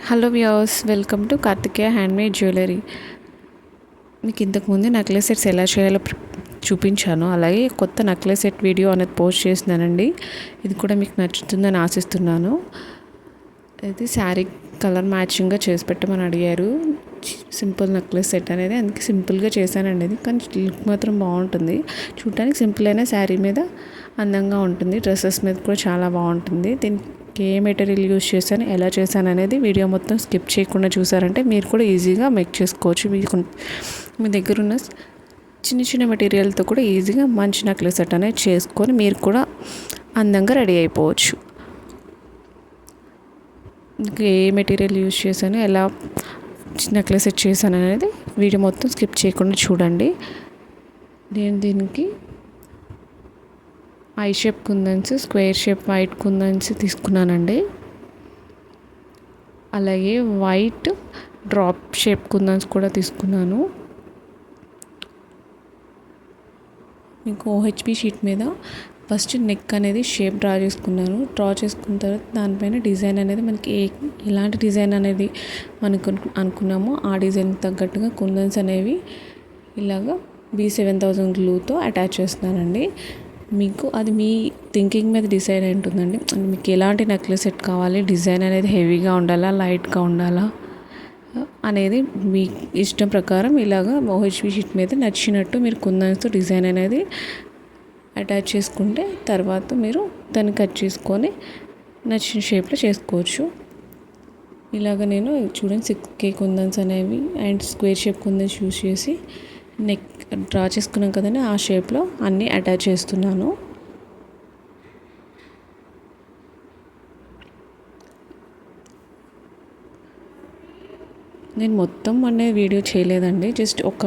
Hello viewers, welcome to Karthikeya handmade jewellery. మీకు ఇంతకుముందు necklace sets ఎలా చేయాలో చూపించాను. అలాగే కొత్త నెక్లెస్ సెట్ వీడియో అనేది పోస్ట్ చేసినానండి. ఇది కూడా మీకు నచ్చుతుందని ఆశిస్తున్నాను. ఇది శారీ కలర్ మ్యాచింగ్గా చేసి పెట్టమని అడిగారు. సింపుల్ నెక్లెస్ సెట్ అనేది, అందుకే సింపుల్గా చేశానండి. ఇది కానీ లుక్ మాత్రం బాగుంటుంది. చూడటానికి సింపుల్ అయిన శారీ మీద అందంగా ఉంటుంది. డ్రెస్సెస్ మీద కూడా చాలా బాగుంటుంది. దీనికి ఏ మెటీరియల్ యూజ్ చేశాను, ఎలా చేశాను అనేది వీడియో మొత్తం స్కిప్ చేయకుండా చూసారంటే మీరు కూడా ఈజీగా మేక్ చేసుకోవచ్చు. మీ దగ్గర ఉన్న చిన్న చిన్న మెటీరియల్తో కూడా ఈజీగా మంచి నెక్లెస్ సెట్ అనేది చేసుకొని మీరు కూడా అందంగా రెడీ అయిపోవచ్చు. ఏ మెటీరియల్ యూజ్ చేశాను, ఎలా నెక్లెస్ సెట్ చేశాను అనేది వీడియో మొత్తం స్కిప్ చేయకుండా చూడండి. నేను దీనికి I shape kundans, square shape white kundans తీసుకున్నానండి. అలాగే వైట్ డ్రాప్ షేప్ కుందన్స్ కూడా తీసుకున్నాను. మీకు ఓహెచ్పి షీట్ మీద ఫస్ట్ నెక్ అనేది షేప్ డ్రా చేసుకున్నాను. డ్రా చేసుకున్న తర్వాత దానిపైన డిజైన్ అనేది మనకి ఎలాంటి డిజైన్ అనేది మనకు అనుకున్నామో ఆ డిజైన్ తగ్గట్టుగా కుందన్స్ అనేవి ఇలాగా B7000 గ్లూతో అటాచ్ చేస్తున్నానండి. మీకు అది మీ థింకింగ్ మీద డిసైడ్ అయి ఉంటుందండి. మీకు ఎలాంటి నెక్లెస్ సెట్ కావాలి, డిజైన్ అనేది హెవీగా ఉండాలా, లైట్గా ఉండాలా అనేది మీ ఇష్టం ప్రకారం ఇలాగా ఓహెచ్పి షీట్ మీద నచ్చినట్టు మీరు కుందన్స్తో డిజైన్ అనేది అటాచ్ చేసుకుంటే తర్వాత మీరు దాన్ని కట్ చేసుకొని నచ్చిన షేప్లో చేసుకోవచ్చు. ఇలాగ నేను చూడండి 6K కుందన్స్ అనేవి and square shape kundans use చేసి నెక్ డ్రా చేసుకున్నాం కదండి, ఆ షేప్లో అన్నీ అటాచ్ చేస్తున్నాను. నేను మొత్తం అనేది వీడియో చేయలేదండి, జస్ట్ ఒక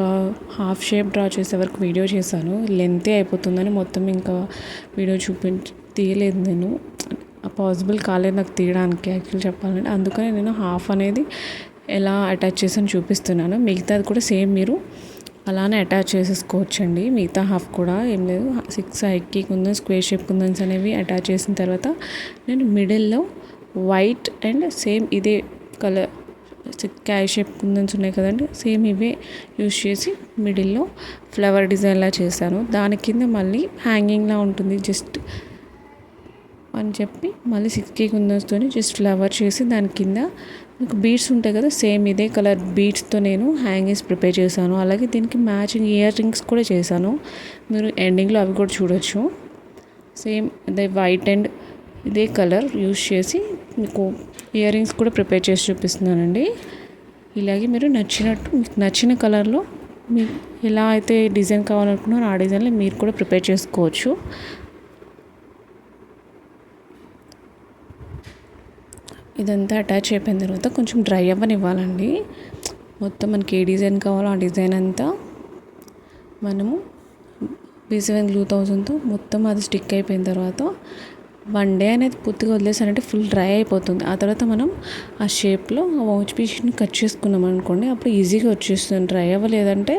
హాఫ్ షేప్ డ్రా చేసే వరకు వీడియో చేశాను. లెంతే అయిపోతుందని మొత్తం ఇంకా వీడియో తీయలేదు. నేను పాసిబుల్ కాలేదు నాకు తీయడానికి యాక్చువల్ చెప్పాలంటే. అందుకని నేను హాఫ్ అనేది ఎలా అటాచ్ చేసాను చూపిస్తున్నాను. మిగతాది కూడా సేమ్ మీరు అలానే అటాచ్ చేసేసుకోవచ్చండి. మిగతా హాఫ్ కూడా ఏం లేదు, 6 కుందన్స్ స్క్వేర్ షేప్ కుందన్స్ అనేవి అటాచ్ చేసిన తర్వాత నేను మిడిల్లో వైట్ అండ్ సేమ్ ఇదే కలర్ క్యాష్ షేప్ కుందన్స్ ఉన్నాయి కదండి, సేమ్ ఇవే యూజ్ చేసి మిడిల్లో ఫ్లవర్ డిజైన్లా చేశాను. దాని కింద మళ్ళీ హ్యాంగింగ్లా ఉంటుంది జస్ట్ అని చెప్పి మళ్ళీ 6K కుందన్స్తో జస్ట్ ఫ్లవర్ చేసి దాని కింద మీకు బీడ్స్ ఉంటాయి కదా, సేమ్ ఇదే కలర్ బీడ్స్తో నేను హ్యాంగింగ్స్ ప్రిపేర్ చేశాను. అలాగే దీనికి మ్యాచింగ్ ఇయర్ రింగ్స్ కూడా చేశాను. మీరు ఎండింగ్లో అవి కూడా చూడొచ్చు. సేమ్ అదే వైట్ అండ్ ఇదే కలర్ యూజ్ చేసి మీకు ఇయర్ రింగ్స్ కూడా ప్రిపేర్ చేసి చూపిస్తున్నానండి. ఇలాగే మీరు మీకు నచ్చిన కలర్లో మీకు ఎలా అయితే డిజైన్ కావాలనుకున్నారో ఆ డిజైన్లో మీరు కూడా ప్రిపేర్ చేసుకోవచ్చు. ఇదంతా అటాచ్ అయిపోయిన తర్వాత కొంచెం డ్రై అవ్వనివ్వాలండి. మొత్తం మనకి ఏ డిజైన్ కావాలో ఆ డిజైన్ అంతా మనము B7000తో మొత్తం అది స్టిక్ అయిపోయిన తర్వాత 1 డే అనేది పూర్తిగా వదిలేసారంటే ఫుల్ డ్రై అయిపోతుంది. ఆ తర్వాత మనం ఆ షేప్లో ఆ ఓహెచ్పి షీట్ని కట్ చేసుకున్నాం అనుకోండి, అప్పుడు ఈజీగా వచ్చేస్తుంది. డ్రై అవ్వలేదంటే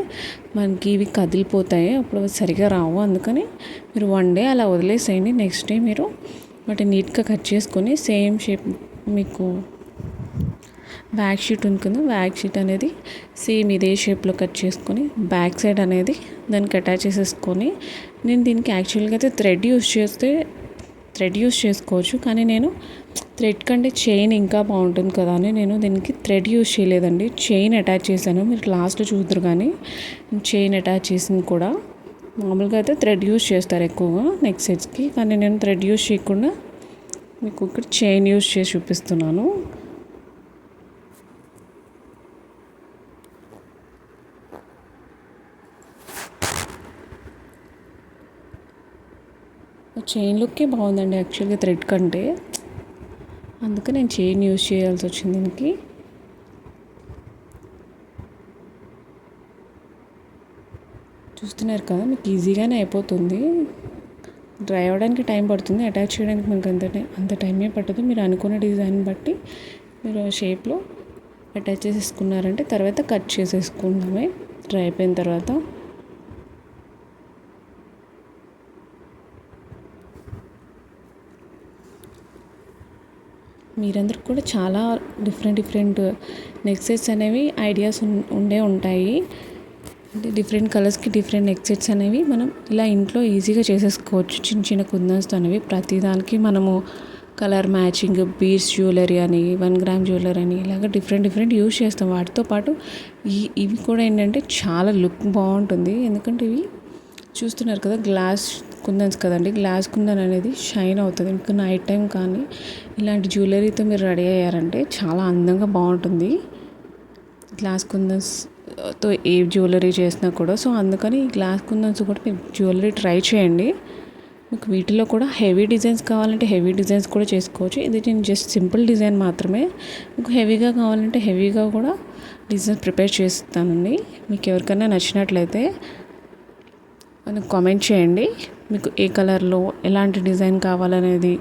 మనకి ఇవి కదిలిపోతాయి, అప్పుడు సరిగా రావు. అందుకని మీరు 1 డే అలా వదిలేసేయండి. నెక్స్ట్ డే మీరు వాటిని నీట్గా కట్ చేసుకొని సేమ్ షేప్ మీకు బ్యాక్ షీట్ ఉంది కదా, బ్యాక్ షీట్ అనేది సేమ్ ఇదే షేప్లో కట్ చేసుకొని బ్యాక్ సైడ్ అనేది దానికి అటాచ్ చేసేసుకొని, నేను దీనికి యాక్చువల్గా అయితే థ్రెడ్ యూస్ చేసుకోవచ్చు, కానీ నేను థ్రెడ్ కంటే చైన్ ఇంకా బాగుంటుంది కదా అని నేను దీనికి థ్రెడ్ యూస్ చేయలేదండి. చైన్ అటాచ్ చేశాను. మీరు లాస్ట్లో చూద్దరు కానీ చైన్ అటాచ్ చేసింది కూడా. మామూలుగా అయితే థ్రెడ్ యూస్ చేస్తారు ఎక్కువగా నెక్ సెట్స్కి, కానీ నేను థ్రెడ్ యూస్ చేయకుండా మీకు ఇక్కడ చైన్ యూస్ చేసి చూపిస్తున్నాను. చైన్ లుక్కే బాగుందండి యాక్చువల్గా థ్రెడ్ కంటే, అందుకే నేను చైన్ యూస్ చేయాల్సి వచ్చింది దీనికి. చూస్తున్నారు కదా, మీకు ఈజీగానే అయిపోతుంది. డ్రై అవ్వడానికి టైం పడుతుంది, అటాచ్ చేయడానికి మనకు అంత టైమే పట్టదు. మీరు అనుకున్న డిజైన్ బట్టి మీరు ఆ షేప్లో అటాచ్ చేసేసుకున్నారంటే తర్వాత కట్ చేసేసుకుందామే డ్రై అయిపోయిన తర్వాత. మీరందరూ కూడా చాలా డిఫరెంట్ నెక్ సెట్స్ అనేవి ఐడియాస్ ఉండే ఉంటాయి. అంటే డిఫరెంట్ కలర్స్కి డిఫరెంట్ నెక్ సెట్స్ అనేవి మనం ఇలా ఇంట్లో ఈజీగా చేసేసుకోవచ్చు. చిన్న కుందన్స్తో అనేవి ప్రతిదానికి మనము కలర్ మ్యాచింగ్ బీడ్స్ జ్యువెలరీ అని 1 గ్రామ్ జ్యువెలరీ అని ఇలాగ డిఫరెంట్ యూస్ చేస్తాం. వాటితో పాటు ఇవి కూడా ఏంటంటే చాలా లుక్ బాగుంటుంది. ఎందుకంటే ఇవి చూస్తున్నారు కదా, గ్లాస్ కుందన్స్ కదండి. గ్లాస్ కుందన్ అనేది షైన్ అవుతుంది. ఇంకా నైట్ టైం కానీ ఇలాంటి జ్యువెలరీతో మీరు రెడీ అయ్యారంటే చాలా అందంగా బాగుంటుంది. గ్లాస్ కుందన్స్తో ఏ జ్యువెలరీ చేసినా కూడా. సో అందుకని ఈ గ్లాస్ కుందన్స్ కూడా మీరు జ్యువెలరీ ట్రై చేయండి. మీకు వీటిలో కూడా హెవీ డిజైన్స్ కావాలంటే హెవీ డిజైన్స్ కూడా చేసుకోవచ్చు. ఇది నేను జస్ట్ సింపుల్ డిజైన్ మాత్రమే. మీకు హెవీగా కావాలంటే హెవీగా కూడా డిజైన్ ప్రిపేర్ చేస్తానండి. మీకు ఎవరికైనా నచ్చినట్లయితే మనకు కామెంట్ చేయండి. మీకు ఏ కలర్లో ఎలాంటి డిజైన్ కావాలనేది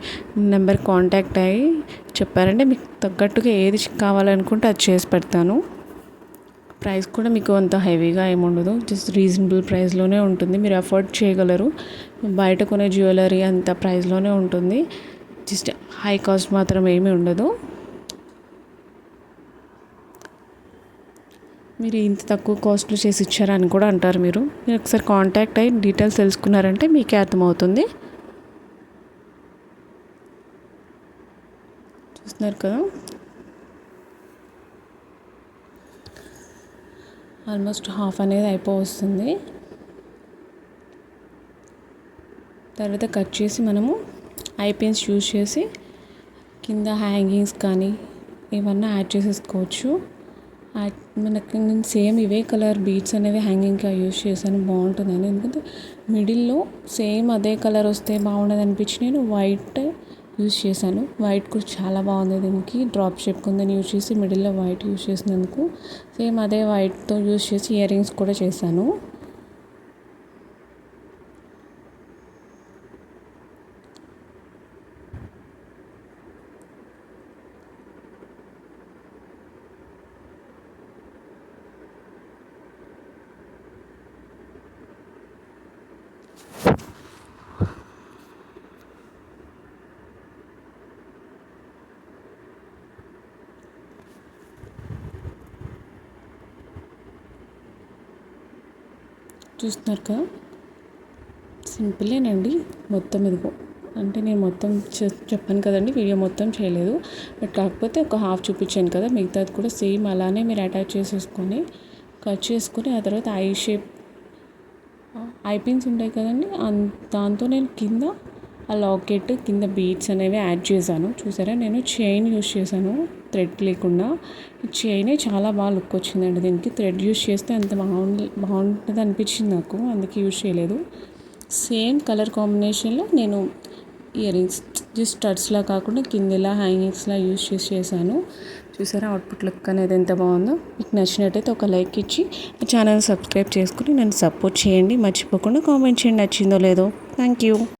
నెంబర్ కాంటాక్ట్ అయ్యి చెప్పారంటే మీకు తగ్గట్టుగా ఏది కావాలనుకుంటే అది చేసి పెడతాను. ప్రైస్ కూడా మీకు అంత హెవీగా ఏముండదు. జస్ట్ రీజనబుల్ ప్రైస్లోనే ఉంటుంది. మీరు అఫోర్డ్ చేయగలరు. బయట కొనే జ్యువెలరీ అంత ప్రైస్లోనే ఉంటుంది. జస్ట్ హై కాస్ట్ మాత్రం ఏమీ ఉండదు. మీరు ఇంత తక్కువ కాస్ట్లో చేసి ఇచ్చారని కూడా అంటారు. మీరు ఒకసారి కాంటాక్ట్ అయ్యి డీటెయిల్స్ తెలుసుకున్నారంటే మీకే అర్థమవుతుంది. చూస్తున్నారు కదా, ఆల్మోస్ట్ హాఫ్ అనేది వస్తుంది. తర్వాత కట్ చేసి మనము ఐ పిన్స్ యూజ్ చేసి కింద హ్యాంగింగ్స్ కానీ ఏమన్నా యాడ్ చేసేసుకోవచ్చు. మనకి నేను సేమ్ ఇవే కలర్ బీడ్స్ అనేవి హ్యాంగింగ్గా యూజ్ చేశాను, బాగుంటుందని. ఎందుకంటే మిడిల్లో సేమ్ అదే కలర్ వస్తే బాగుండదు అనిపించి నేను వైట్ యూజ్ చేశాను. వైట్ కూడా చాలా బాగుంది. దీనికి డ్రాప్ షేప్ కుందని యూజ్ చేసి మిడిల్లో వైట్ యూజ్ చేసినందుకు సేమ్ అదే వైట్తో యూజ్ చేసి ఇయర్ రింగ్స్ కూడా చేశాను. చూస్తున్నారు కదా, సింపులేనండి. మొత్తం ఇదిగో అంటే నేను మొత్తం చెప్పాను కదండి, వీడియో మొత్తం చేయలేదు. బట్ కాకపోతే ఒక హాఫ్ చూపించాను కదా, మిగతాది కూడా సేమ్ అలానే మీరు అటాచ్ చేసేసుకొని కట్ చేసుకొని ఆ తర్వాత ఐ షేప్ ఐ పిన్స్ ఉంటాయి కదండి, దాంతో నేను కింద ఆ లాకెట్ కింద బీడ్స్ అనేవి యాడ్ చేశాను. చూసారా, నేను చైన్ యూస్ చేశాను థ్రెడ్ లేకుండా. ఈ చైనే చాలా బాగా లుక్ వచ్చిందండి. దీనికి థ్రెడ్ యూస్ చేస్తే అంత బాగుంటుంది అనిపించింది నాకు, అందుకే యూస్ చేయలేదు. సేమ్ కలర్ కాంబినేషన్లో నేను ఇయర్ రింగ్స్ జస్ట్ స్టడ్స్లా కాకుండా కిందలా హ్యాంగింగ్స్లా యూస్ చేశాను. చూసారా అవుట్పుట్ లుక్ అనేది ఎంత బాగుందో. మీకు నచ్చినట్టయితే ఒక లైక్ ఇచ్చి ఛానల్ సబ్స్క్రైబ్ చేసుకుని నన్ను సపోర్ట్ చేయండి. మర్చిపోకుండా కామెంట్ చేయండి నచ్చిందో లేదో. Thank you.